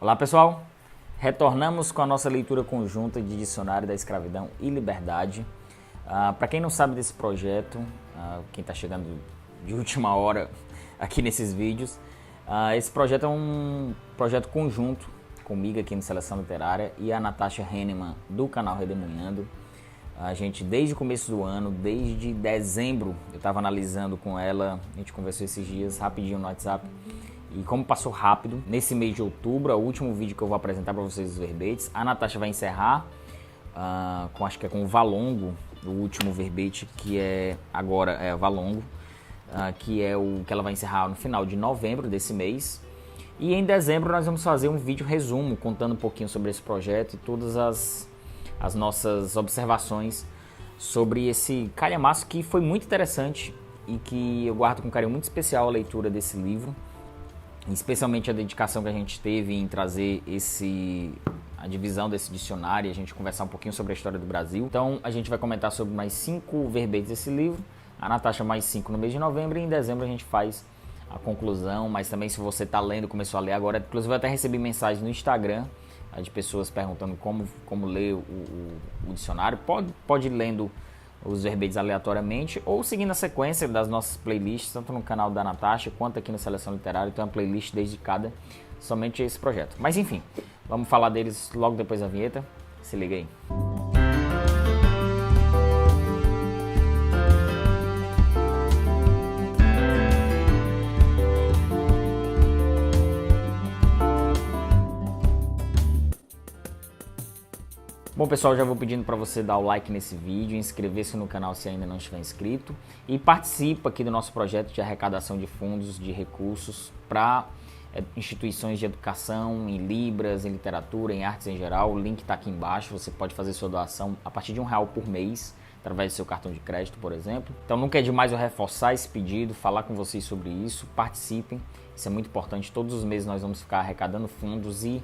Olá pessoal, retornamos com a nossa leitura conjunta de Dicionário da Escravidão e Liberdade. Para quem não sabe desse projeto, quem está chegando de última hora aqui nesses vídeos, esse projeto é um projeto conjunto comigo aqui no Seleção Literária e a Natasha Henneman do canal Redemoinhando. A gente, desde o começo do ano, desde dezembro, eu estava analisando com ela, a gente conversou esses dias rapidinho no WhatsApp, e como passou rápido, nesse mês de outubro, é o último vídeo que eu vou apresentar para vocês os verbetes. A Natasha vai encerrar, acho que é com o Valongo, o último verbete, que é agora é Valongo, que é o que ela vai encerrar no final de novembro desse mês. E em dezembro nós vamos fazer um vídeo resumo, contando um pouquinho sobre esse projeto e todas as nossas observações sobre esse calhamaço que foi muito interessante e que eu guardo com carinho muito especial a leitura desse livro, especialmente a dedicação que a gente teve em trazer a divisão desse dicionário e a gente conversar um pouquinho sobre a história do Brasil. Então a gente vai comentar sobre mais 5 verbetes desse livro, a Natasha mais 5 no mês de novembro, e em dezembro a gente faz a conclusão. Mas também, se você está lendo, começou a ler agora, inclusive eu até recebi mensagens no Instagram de pessoas perguntando como ler o dicionário. Pode ir lendo os verbetes aleatoriamente ou seguindo a sequência das nossas playlists, tanto no canal da Natasha quanto aqui no Seleção Literária. Tem uma playlist dedicada somente a esse projeto. Mas enfim, vamos falar deles logo depois da vinheta. Se liga aí. Bom pessoal, já vou pedindo para você dar o like nesse vídeo, inscrever-se no canal se ainda não estiver inscrito e participa aqui do nosso projeto de arrecadação de fundos, de recursos para instituições de educação, em libras, em literatura, em artes em geral. O link está aqui embaixo, você pode fazer sua doação a partir de R$1 por mês, através do seu cartão de crédito, por exemplo. Então nunca é demais eu reforçar esse pedido, falar com vocês sobre isso, participem, isso é muito importante. Todos os meses nós vamos ficar arrecadando fundos e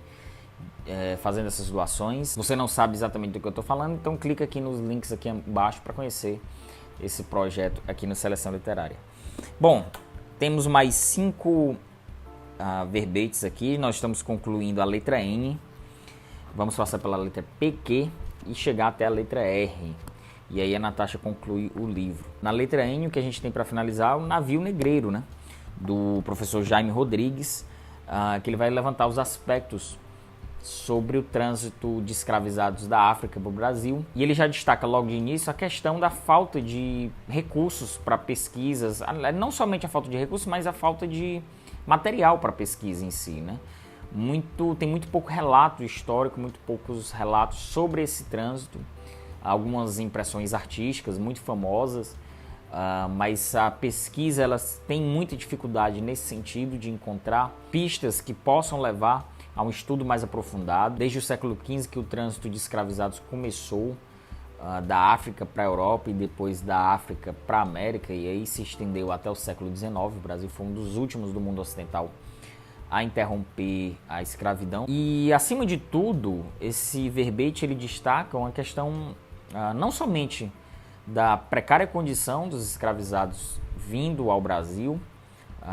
fazendo essas doações. Você não sabe exatamente do que eu estou falando, então clica aqui nos links aqui embaixo para conhecer esse projeto aqui no Seleção Literária. Bom, temos mais 5 verbetes aqui. Nós estamos concluindo a letra N, vamos passar pela letra PQ e chegar até a letra R, e aí a Natasha conclui o livro. Na letra N, o que a gente tem para finalizar é o Navio Negreiro, né, do professor Jaime Rodrigues, que ele vai levantar os aspectos sobre o trânsito de escravizados da África para o Brasil. E ele já destaca logo de início a questão da falta de recursos para pesquisas, não somente a falta de recursos, mas a falta de material para pesquisa em si, né? Tem muito pouco relato histórico, muito poucos relatos sobre esse trânsito, algumas impressões artísticas muito famosas, mas a pesquisa elas tem muita dificuldade nesse sentido de encontrar pistas que possam levar a um estudo mais aprofundado. Desde o século XV que o trânsito de escravizados começou, da África para a Europa e depois da África para a América, e aí se estendeu até o século XIX. O Brasil foi um dos últimos do mundo ocidental a interromper a escravidão. E acima de tudo, esse verbete ele destaca uma questão não somente da precária condição dos escravizados vindo ao Brasil,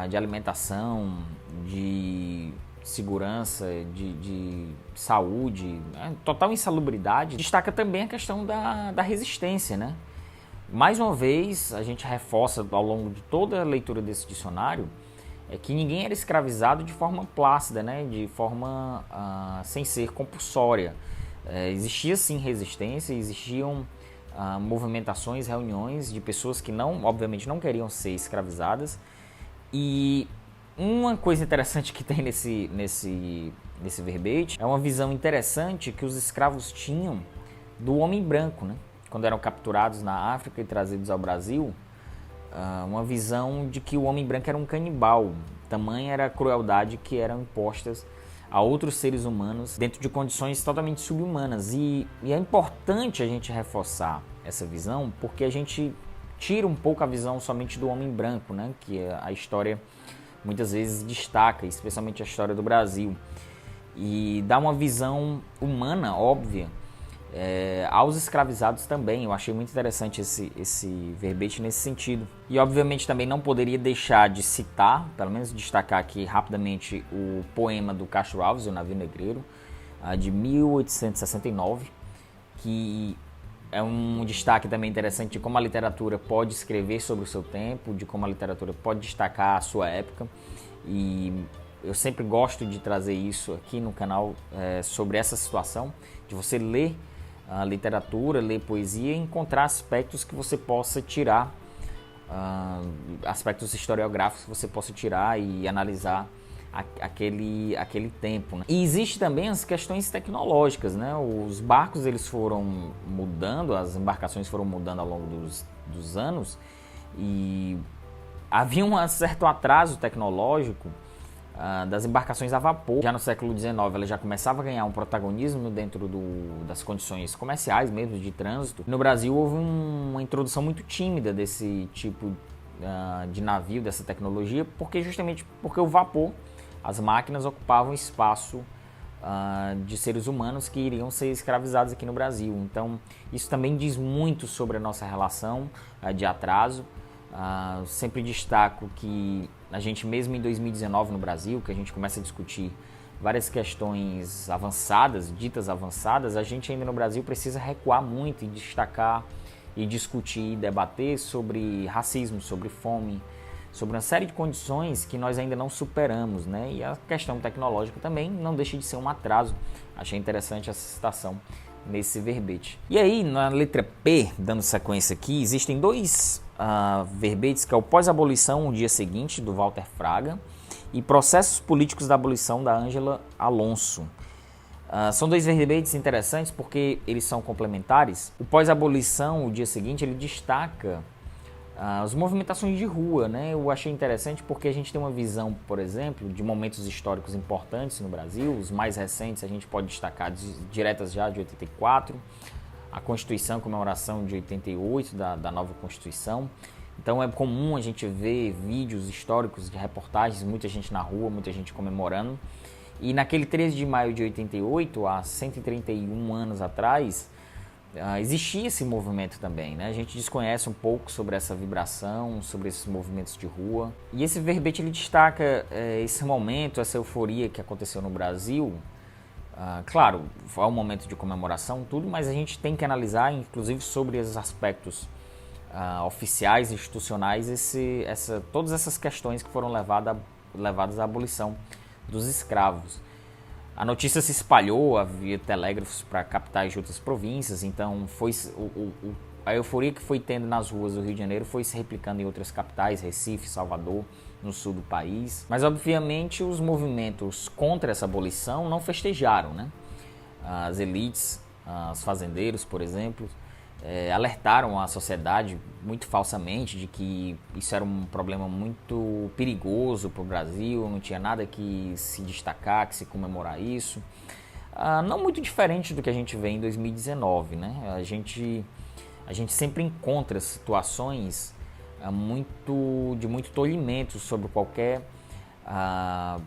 de alimentação, de segurança, de saúde, total insalubridade. Destaca também a questão da resistência, né? Mais uma vez, a gente reforça ao longo de toda a leitura desse dicionário que ninguém era escravizado de forma plácida, né? De forma sem ser compulsória. Existia sim resistência, existiam movimentações, reuniões de pessoas que obviamente não queriam ser escravizadas. E uma coisa interessante que tem nesse verbete é uma visão interessante que os escravos tinham do homem branco, né? Quando eram capturados na África e trazidos ao Brasil, uma visão de que o homem branco era um canibal. Tamanha era a crueldade que eram impostas a outros seres humanos dentro de condições totalmente subhumanas. E é importante a gente reforçar essa visão, porque a gente tira um pouco a visão somente do homem branco, né? Que a história muitas vezes destaca, especialmente a história do Brasil, e dá uma visão humana, óbvia, aos escravizados também. Eu achei muito interessante esse verbete nesse sentido. E obviamente também não poderia deixar de citar, pelo menos destacar aqui rapidamente, o poema do Castro Alves, O Navio Negreiro, de 1869, que é um destaque também interessante de como a literatura pode escrever sobre o seu tempo, de como a literatura pode destacar a sua época. E eu sempre gosto de trazer isso aqui no canal, sobre essa situação, de você ler a literatura, ler poesia e encontrar aspectos que você possa tirar, aspectos historiográficos que você possa tirar e analisar aquele tempo, né? E existe também as questões tecnológicas, né? Os barcos eles foram mudando, as embarcações foram mudando ao longo dos anos e havia um certo atraso tecnológico das embarcações a vapor. Já no século XIX ela já começava a ganhar um protagonismo dentro das condições comerciais mesmo, de trânsito. No Brasil houve uma introdução muito tímida desse tipo de navio, dessa tecnologia, justamente porque o vapor, as máquinas ocupavam espaço de seres humanos que iriam ser escravizados aqui no Brasil. Então isso também diz muito sobre a nossa relação de atraso. Sempre destaco que a gente mesmo em 2019 no Brasil, que a gente começa a discutir várias questões avançadas, ditas avançadas, a gente ainda no Brasil precisa recuar muito e destacar e discutir e debater sobre racismo, sobre fome, sobre uma série de condições que nós ainda não superamos, né? E a questão tecnológica também não deixa de ser um atraso. Achei interessante essa citação nesse verbete. E aí, na letra P, dando sequência aqui, existem dois verbetes, que é o Pós-Abolição, o Dia Seguinte, do Walter Fraga, e Processos Políticos da Abolição, da Ângela Alonso. São dois verbetes interessantes porque eles são complementares. O Pós-Abolição, o Dia Seguinte, ele destaca as movimentações de rua, né? Eu achei interessante porque a gente tem uma visão, por exemplo, de momentos históricos importantes no Brasil. Os mais recentes a gente pode destacar diretas já de 84, a Constituição, a comemoração de 88 da nova Constituição. Então é comum a gente ver vídeos históricos de reportagens, muita gente na rua, muita gente comemorando. E naquele 13 de maio de 88, há 131 anos atrás, existia esse movimento também, né? A gente desconhece um pouco sobre essa vibração, sobre esses movimentos de rua. E esse verbete ele destaca esse momento, essa euforia que aconteceu no Brasil. Claro, é um momento de comemoração, tudo, mas a gente tem que analisar, inclusive, sobre esses aspectos oficiais, institucionais, todas essas questões que foram levadas à abolição dos escravos. A notícia se espalhou, havia telégrafos para capitais de outras províncias, então a euforia que foi tendo nas ruas do Rio de Janeiro foi se replicando em outras capitais, Recife, Salvador, no sul do país. Mas, obviamente, os movimentos contra essa abolição não festejaram, né? As elites, os fazendeiros, por exemplo, alertaram a sociedade muito falsamente de que isso era um problema muito perigoso para o Brasil, não tinha nada que se destacar, que se comemorar isso. Não muito diferente do que a gente vê em 2019, né? A gente sempre encontra situações de muito tolimento sobre qualquer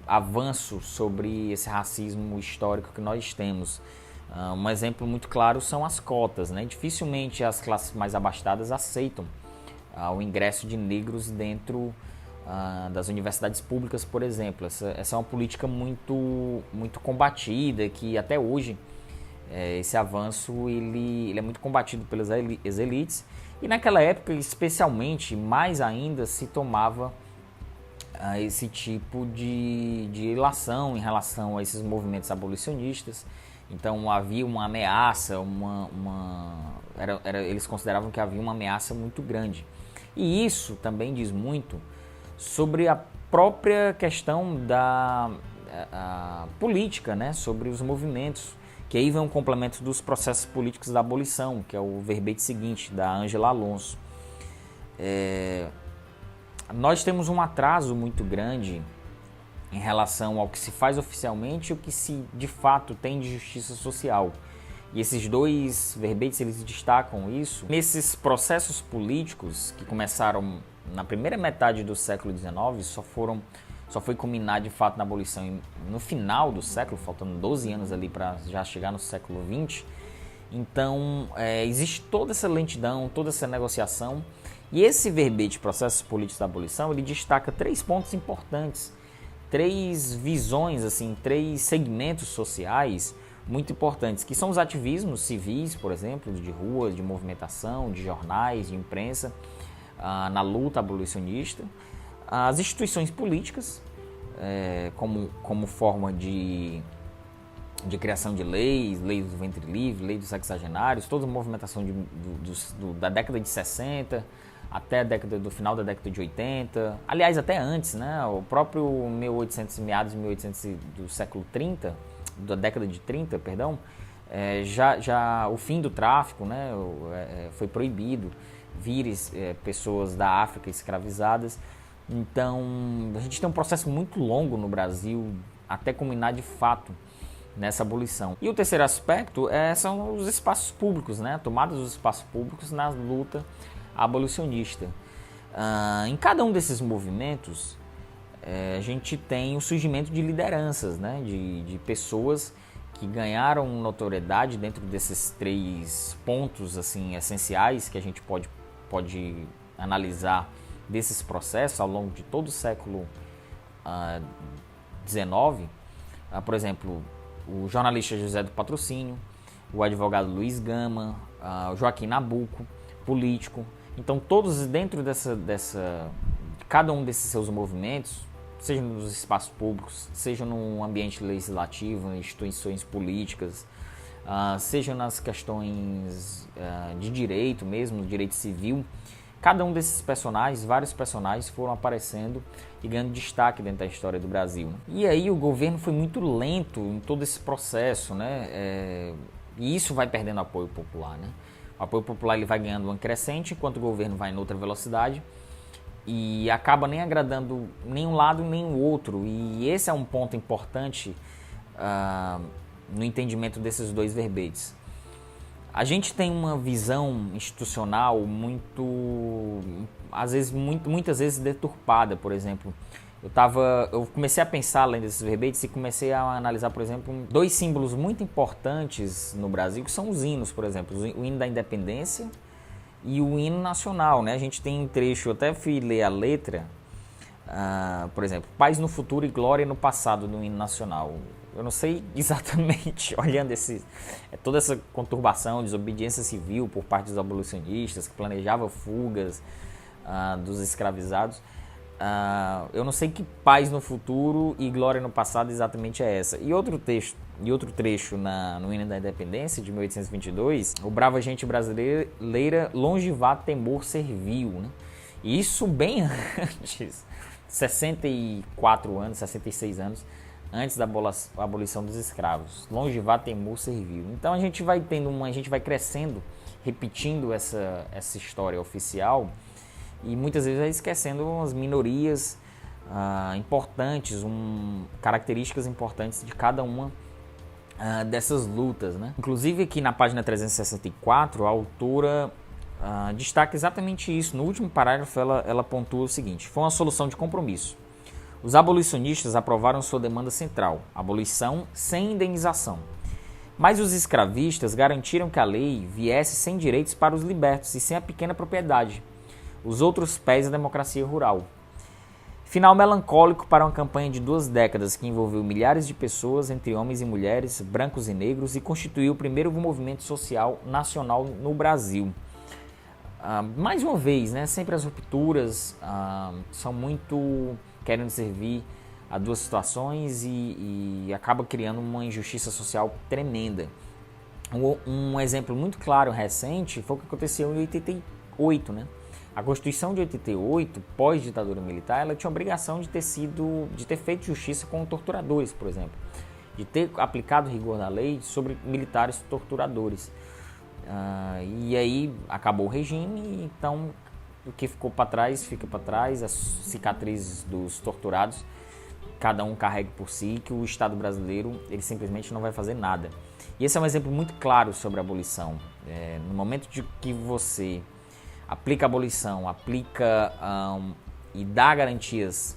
avanço sobre esse racismo histórico que nós temos. Um exemplo muito claro são as cotas, né? Dificilmente as classes mais abastadas aceitam o ingresso de negros dentro das universidades públicas, por exemplo. Essa é uma política muito combatida, que até hoje esse avanço ele é muito combatido pelas elites. E naquela época, especialmente, mais ainda, se tomava esse tipo de ilação em relação a esses movimentos abolicionistas. Então havia uma ameaça, eles consideravam que havia uma ameaça muito grande. E isso também diz muito sobre a própria questão da política, né? Sobre os movimentos, que aí vem um complemento dos processos políticos da abolição, que é o verbete seguinte, da Ângela Alonso. Nós temos um atraso muito grande em relação ao que se faz oficialmente e o que se de fato tem de justiça social. E esses dois verbetes eles destacam isso. Nesses processos políticos que começaram na primeira metade do século XIX, só foi culminar de fato na abolição no final do século, faltando 12 anos ali para já chegar no século XX. Então, existe toda essa lentidão, toda essa negociação. E esse verbete, Processos Políticos da Abolição, ele destaca 3 pontos importantes, 3 visões, assim, 3 segmentos sociais muito importantes, que são os ativismos civis, por exemplo, de ruas, de movimentação, de jornais, de imprensa, na luta abolicionista, as instituições políticas, como forma de criação de leis, lei do ventre livre, lei dos sexagenários, toda a movimentação da década de 60 até do final da década de 80, aliás, até antes, né? O próprio 1800, meados de 1800 do século 30, da década de 30, perdão, já o fim do tráfico, né? Foi proibido vir pessoas da África escravizadas. Então, a gente tem um processo muito longo no Brasil até culminar de fato nessa abolição. E o terceiro aspecto são os espaços públicos, né? A tomada dos espaços públicos na luta abolicionista. Em cada um desses movimentos, a gente tem o surgimento de lideranças, né? De pessoas que ganharam notoriedade dentro desses 3 pontos assim, essenciais que a gente pode analisar desses processos ao longo de todo o século XIX. Por exemplo, o jornalista José do Patrocínio, o advogado Luiz Gama, o Joaquim Nabuco, político. Então, todos dentro cada um desses seus movimentos, seja nos espaços públicos, seja no ambiente legislativo, em instituições políticas, seja nas questões de direito mesmo, direito civil, cada um desses personagens, vários personagens foram aparecendo e ganhando destaque dentro da história do Brasil. E aí o governo foi muito lento em todo esse processo, né? E isso vai perdendo apoio popular, né? O apoio popular ele vai ganhando uma crescente, enquanto o governo vai em outra velocidade e acaba nem agradando nem um lado nem o outro. E esse é um ponto importante no entendimento desses 2 verbetes. A gente tem uma visão institucional muitas vezes deturpada, por exemplo. Eu comecei a pensar além desses verbetes e comecei a analisar, por exemplo, 2 símbolos muito importantes no Brasil, que são os hinos, por exemplo, o hino da independência e o hino nacional, né? A gente tem um trecho, eu até fui ler a letra, por exemplo, paz no futuro e glória no passado no hino nacional. Eu não sei exatamente, olhando toda essa conturbação, desobediência civil por parte dos abolicionistas, que planejavam fugas dos escravizados. Eu não sei que paz no futuro e glória no passado exatamente é essa. E outro trecho no hino da independência de 1822, o brava gente brasileira longe vá temor servil, né? E isso bem antes, 64 anos, 66 anos antes da abolição dos escravos. Longe vá temor servil. Então a gente vai crescendo, repetindo essa história oficial e muitas vezes vai esquecendo as minorias importantes, características importantes de cada uma dessas lutas, né? Inclusive aqui na página 364, a autora destaca exatamente isso. No último parágrafo ela pontua o seguinte: foi uma solução de compromisso. Os abolicionistas aprovaram sua demanda central, abolição sem indenização. Mas os escravistas garantiram que a lei viesse sem direitos para os libertos e sem a pequena propriedade, os outros pés da democracia rural. Final melancólico para uma campanha de 2 décadas que envolveu milhares de pessoas, entre homens e mulheres, brancos e negros, e constituiu o primeiro movimento social nacional no Brasil. Mais uma vez, né, sempre as rupturas são muito querendo servir a 2 situações e acaba criando uma injustiça social tremenda. Um exemplo muito claro recente foi o que aconteceu em 88, né? A Constituição de 88, pós-ditadura militar, ela tinha a obrigação de ter feito justiça com torturadores, por exemplo, de ter aplicado rigor na lei sobre militares torturadores. E aí acabou o regime, então o que ficou para trás, fica para trás, as cicatrizes dos torturados, cada um carregue por si, que o Estado brasileiro ele simplesmente não vai fazer nada. E esse é um exemplo muito claro sobre a abolição. No momento de que você aplica a abolição, e dá garantias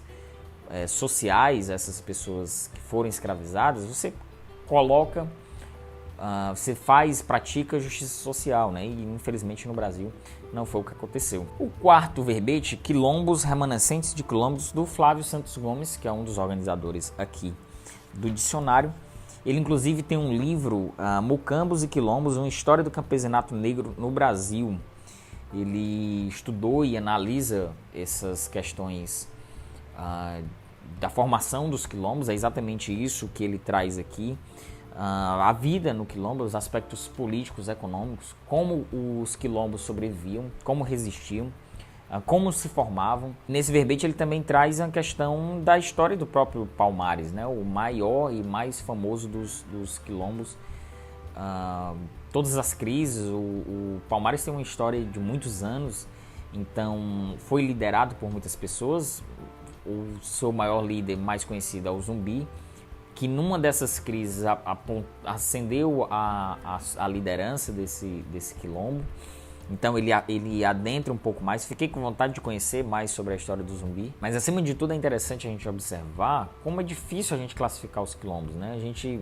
sociais a essas pessoas que foram escravizadas, você coloca você pratica justiça social, né? E infelizmente no Brasil não foi o que aconteceu. O quarto verbete, quilombos remanescentes de quilombos, do Flávio Santos Gomes, que é um dos organizadores aqui do dicionário. Ele inclusive tem um livro, Mucambos e Quilombos, uma história do campesinato negro no Brasil. Ele estudou e analisa essas questões da formação dos quilombos, é exatamente isso que ele traz aqui. A vida no quilombo, os aspectos políticos, econômicos, como os quilombos sobreviviam, como resistiam, como se formavam. Nesse verbete ele também traz a questão da história do próprio Palmares, né? O maior e mais famoso dos quilombos. Todas as crises, o Palmares tem uma história de muitos anos, então foi liderado por muitas pessoas. O seu maior líder mais conhecido é o Zumbi, que numa dessas crises ascendeu a liderança desse quilombo. Então ele adentra um pouco mais. Fiquei com vontade de conhecer mais sobre a história do Zumbi. Mas acima de tudo é interessante a gente observar como é difícil a gente classificar os quilombos, né? A gente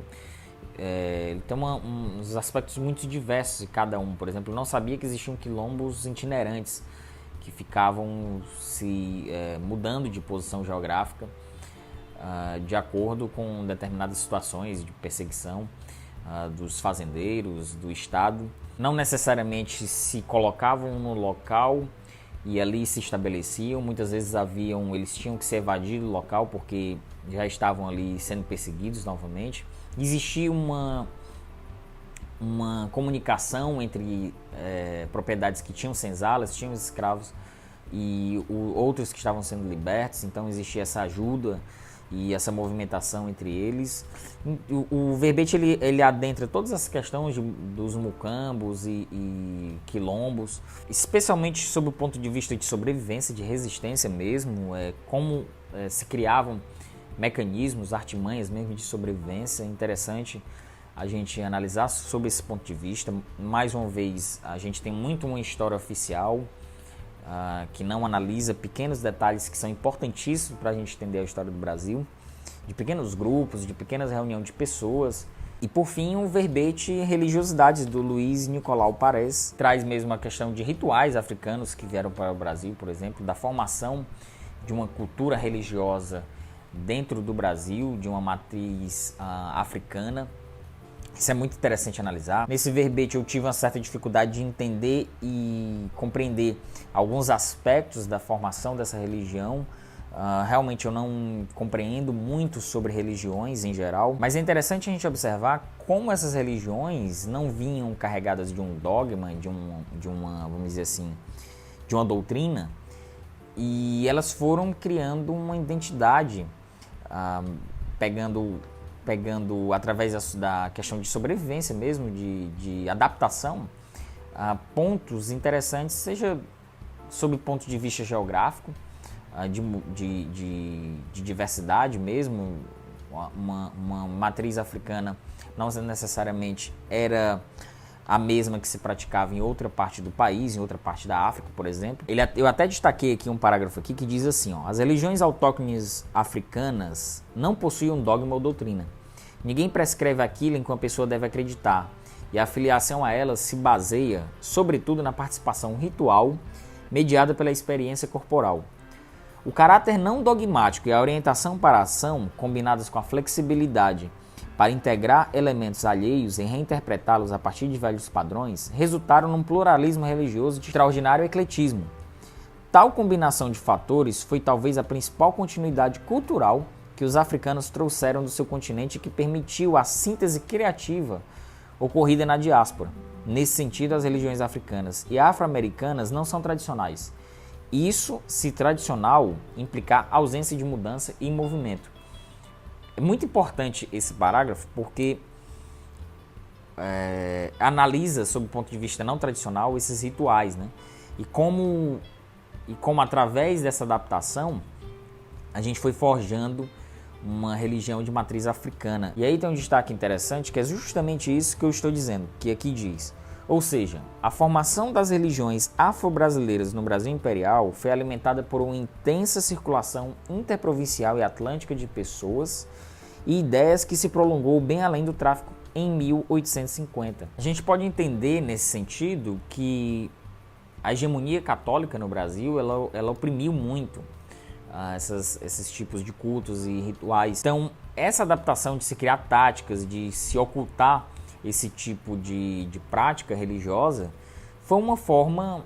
tem uns aspectos muito diversos de cada um. Por exemplo, eu não sabia que existiam quilombos itinerantes que ficavam se mudando de posição geográfica de acordo com determinadas situações de perseguição dos fazendeiros, do Estado. Não necessariamente se colocavam no local e ali se estabeleciam. Muitas vezes eles tinham que se evadir do local porque já estavam ali sendo perseguidos novamente. Existia uma comunicação entre propriedades que tinham senzalas, tinham escravos e outros que estavam sendo libertos. Então existia essa ajuda e essa movimentação entre eles. O verbete ele adentra todas as questões dos mucambos e quilombos, especialmente sob o ponto de vista de sobrevivência, de resistência mesmo, como se criavam mecanismos, artimanhas mesmo de sobrevivência. É interessante a gente analisar sob esse ponto de vista. Mais uma vez, a gente tem muito uma história oficial que não analisa pequenos detalhes que são importantíssimos para a gente entender a história do Brasil, de pequenos grupos, de pequenas reuniões de pessoas. E por fim, o verbete Religiosidades, do Luiz Nicolau Parés, traz mesmo a questão de rituais africanos que vieram para o Brasil, por exemplo, da formação de uma cultura religiosa dentro do Brasil, de uma matriz africana. Isso é muito interessante analisar. Nesse verbete eu tive uma certa dificuldade de entender e compreender alguns aspectos da formação dessa religião. Realmente eu não compreendo muito sobre religiões em geral, mas é interessante a gente observar como essas religiões não vinham carregadas de um dogma, de uma, vamos dizer assim, de uma doutrina, e elas foram criando uma identidade, pegando através da questão de sobrevivência mesmo, de adaptação, pontos interessantes, seja sob o ponto de vista geográfico, de diversidade mesmo. Uma matriz africana não necessariamente era a mesma que se praticava em outra parte do país, em outra parte da África, por exemplo. Eu até destaquei aqui um parágrafo aqui que diz assim, as religiões autóctones africanas não possuem um dogma ou doutrina. Ninguém prescreve aquilo em que uma pessoa deve acreditar, e a afiliação a elas se baseia, sobretudo, na participação ritual mediada pela experiência corporal. O caráter não dogmático e a orientação para a ação, combinadas com a flexibilidade para integrar elementos alheios e reinterpretá-los a partir de velhos padrões, resultaram num pluralismo religioso de extraordinário ecletismo. Tal combinação de fatores foi talvez a principal continuidade cultural que os africanos trouxeram do seu continente e que permitiu a síntese criativa ocorrida na diáspora. Nesse sentido, as religiões africanas e afro-americanas não são tradicionais. Isso, se tradicional, implicar ausência de mudança e movimento. É muito importante esse parágrafo porque analisa, sob o ponto de vista não tradicional, esses rituais, né? E como através dessa adaptação a gente foi forjando uma religião de matriz africana. E aí tem um destaque interessante que é justamente isso que eu estou dizendo, que aqui diz: ou seja, a formação das religiões afro-brasileiras no Brasil Imperial foi alimentada por uma intensa circulação interprovincial e atlântica de pessoas e ideias que se prolongou bem além do tráfico em 1850. A gente pode entender nesse sentido que a hegemonia católica no Brasil, ela oprimiu muito esses tipos de cultos e rituais. Então, essa adaptação de se criar táticas, de se ocultar esse tipo de prática religiosa, foi uma forma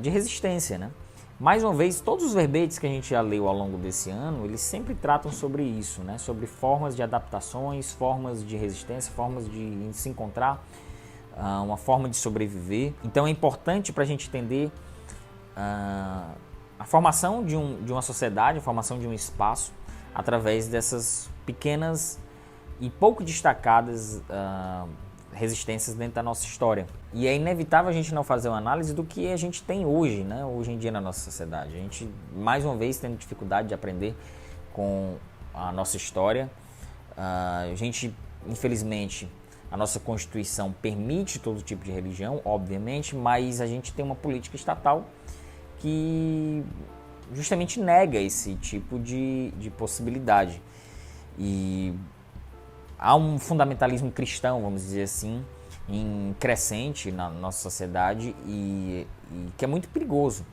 de resistência, né? Mais uma vez, todos os verbetes que a gente já leu ao longo desse ano, eles sempre tratam sobre isso, né? Sobre formas de adaptações, formas de resistência, formas de se encontrar, uma forma de sobreviver. Então é importante para a gente entender a formação de uma sociedade, a formação de um espaço, através dessas pequenas e pouco destacadas resistências dentro da nossa história. E é inevitável a gente não fazer uma análise do que a gente tem hoje, né? Hoje em dia na nossa sociedade. A gente, mais uma vez, tem dificuldade de aprender com a nossa história. A gente, infelizmente, a nossa Constituição permite todo tipo de religião, obviamente, mas a gente tem uma política estatal que justamente nega esse tipo de possibilidade. E há um fundamentalismo cristão, vamos dizer assim, em crescente na nossa sociedade e que é muito perigoso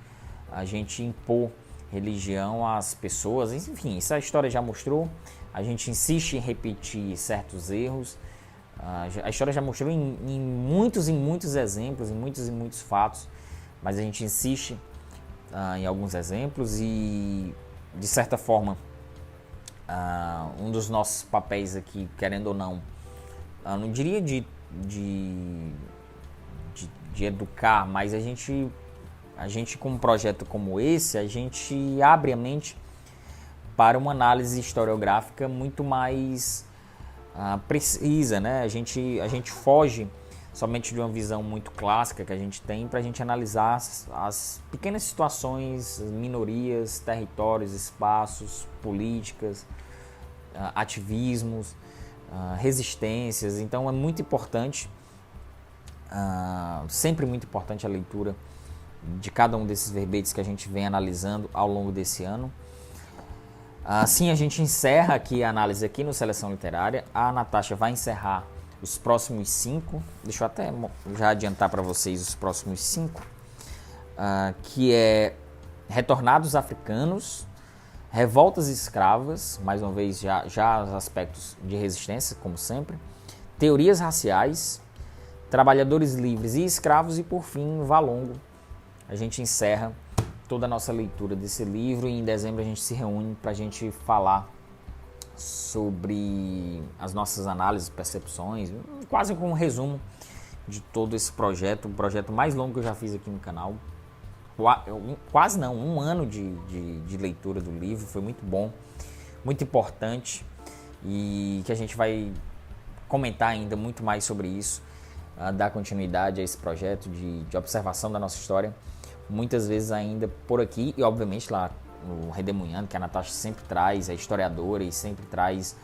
a gente impor religião às pessoas. Enfim, isso a história já mostrou. A gente insiste em repetir certos erros. A história já mostrou em muitos exemplos, em muitos fatos, mas a gente insiste em alguns exemplos e, de certa forma, um dos nossos papéis aqui, querendo ou não, não diria de educar, mas a gente com um projeto como esse, a gente abre a mente para uma análise historiográfica muito mais precisa, né? A gente foge somente de uma visão muito clássica que a gente tem para a gente analisar as pequenas situações, minorias, territórios, espaços, políticas, ativismos, resistências. Então é muito importante, sempre muito importante a leitura de cada um desses verbetes que a gente vem analisando ao longo desse ano. Assim a gente encerra aqui a análise aqui no Seleção Literária. A Natasha vai encerrar os próximos 5, deixa eu até já adiantar para vocês os próximos 5, que é Retornados Africanos, Revoltas Escravas, mais uma vez já os aspectos de resistência, como sempre, Teorias Raciais, Trabalhadores Livres e Escravos e, por fim, Valongo. A gente encerra toda a nossa leitura desse livro e em dezembro a gente se reúne para a gente falar sobre as nossas análises, percepções, quase como um resumo de todo esse projeto, o projeto mais longo que eu já fiz aqui no canal. Quase não, um ano de leitura do livro, foi muito bom, muito importante e que a gente vai comentar ainda muito mais sobre isso, dar continuidade a esse projeto de observação da nossa história, muitas vezes ainda por aqui e obviamente lá no Redemoinhando, que a Natasha sempre traz, é historiadora e sempre traz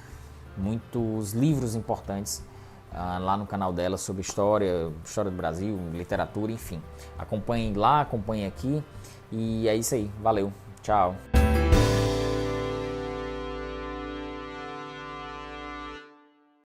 muitos livros importantes lá no canal dela sobre história do Brasil, literatura, enfim. Acompanhem lá, acompanhem aqui e é isso aí. Valeu, tchau.